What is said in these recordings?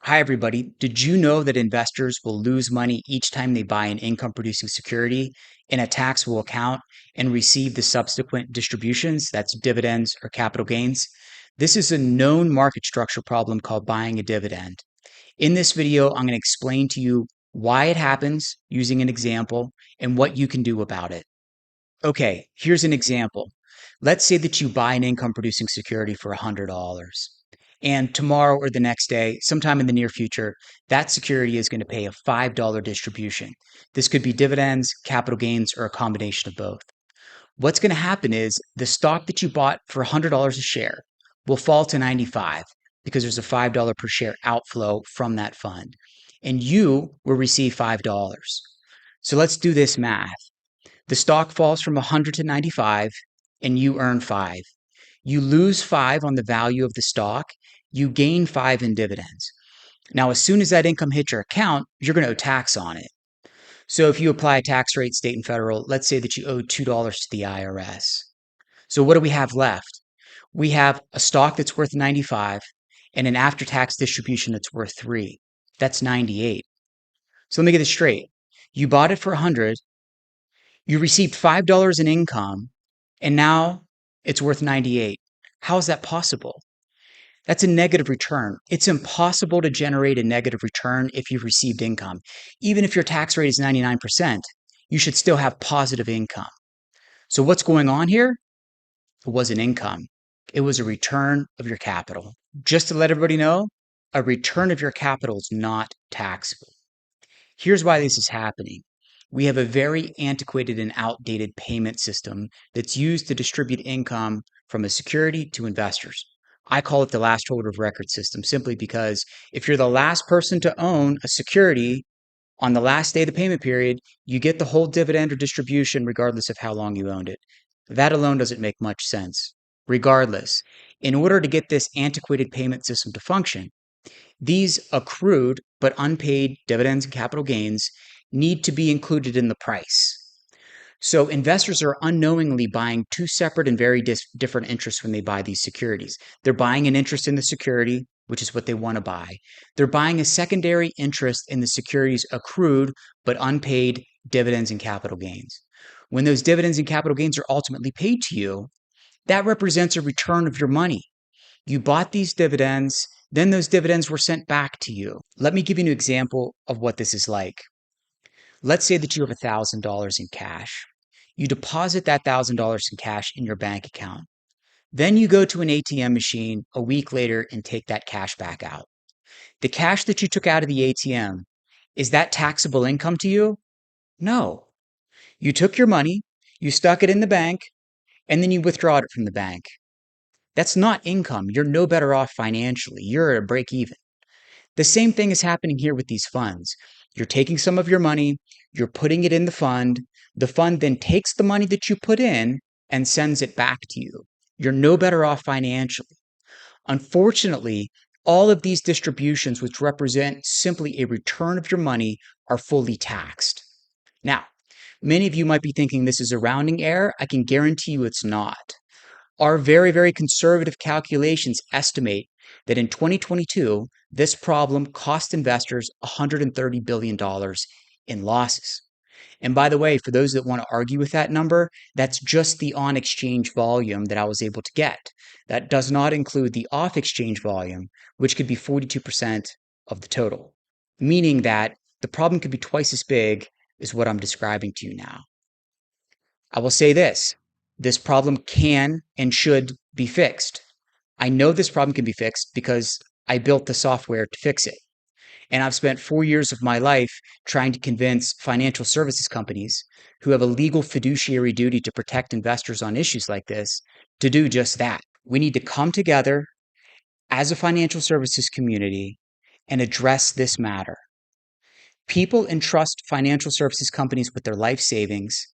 Hi, everybody. Did you know that investors will lose money each time they buy an income producing security in a taxable account and receive the subsequent distributions? That's dividends or capital gains. This is a known market structure problem called buying a dividend. In this video, I'm going to explain to you why it happens using an example and what you can do about it. Okay, here's an example. Let's say that you buy an income producing security for $100. And tomorrow or the next day, sometime in the near future, that security is going to pay a $5 distribution. This could be dividends, capital gains, or a combination of both. What's going to happen is the stock that you bought for $100 a share will fall to 95 because there's a $5 per share outflow from that fund. And you will receive $5. So let's do this math. The stock falls from 100 to 95 and you earn 5. You lose 5 on the value of the stock, you gain 5 in dividends. Now, as soon as that income hits your account, you're going to owe tax on it. So if you apply a tax rate, state and federal, let's say that you owe $2 to the IRS. So what do we have left? We have a stock that's worth 95 and an after-tax distribution that's worth 3. That's 98. So let me get this straight. You bought it for 100, you received $5 in income, and now it's worth 98. How is that possible? That's a negative return. It's impossible to generate a negative return if you've received income. Even if your tax rate is 99%, you should still have positive income. So what's going on here? It wasn't income. It was a return of your capital. Just to let everybody know, a return of your capital is not taxable. Here's why this is happening. We have a very antiquated and outdated payment system that's used to distribute income from a security to investors. I call it the last holder of record system simply because if you're the last person to own a security on the last day of the payment period, you get the whole dividend or distribution regardless of how long you owned it. That alone doesn't make much sense. Regardless, in order to get this antiquated payment system to function, these accrued but unpaid dividends and capital gains need to be included in the price. So investors are unknowingly buying two separate and very different interests when they buy these securities. They're buying an interest in the security, which is what they want to buy. They're buying a secondary interest in the security's accrued but unpaid dividends and capital gains. When those dividends and capital gains are ultimately paid to you, that represents a return of your money. You bought these dividends, then those dividends were sent back to you. Let me give you an example of what this is like. Let's say that you have $1,000 in cash. You deposit that $1,000 in cash in your bank account. Then you go to an ATM machine a week later and take that cash back out. The cash that you took out of the ATM, is that taxable income to you? No. You took your money, you stuck it in the bank, and then you withdrawed it from the bank. That's not income. You're no better off financially. You're at a break even. The same thing is happening here with these funds. You're taking some of your money, you're putting it in the fund. The fund then takes the money that you put in and sends it back to you. You're no better off financially. Unfortunately, all of these distributions, which represent simply a return of your money, are fully taxed. Now, many of you might be thinking this is a rounding error. I can guarantee you it's not. Our very, very conservative calculations estimate that in 2022, this problem cost investors $130 billion in losses. And by the way, for those that want to argue with that number, that's just the on-exchange volume that I was able to get. That does not include the off-exchange volume, which could be 42% of the total, meaning that the problem could be twice as big as what I'm describing to you now. I will say this problem can and should be fixed. I know this problem can be fixed because I built the software to fix it. And I've spent 4 years of my life trying to convince financial services companies who have a legal fiduciary duty to protect investors on issues like this to do just that. We need to come together as a financial services community and address this matter. People entrust financial services companies with their life savings,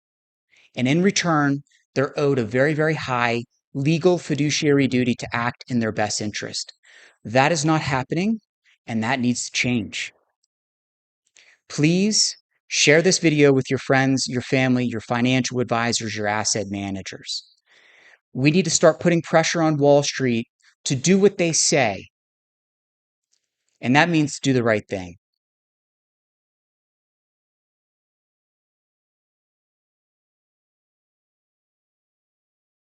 and in return, they're owed a very, very high legal fiduciary duty to act in their best interest. That is not happening, and that needs to change. Please share this video with your friends, your family, your financial advisors, your asset managers. We need to start putting pressure on Wall Street to do what they say and that means do the right thing.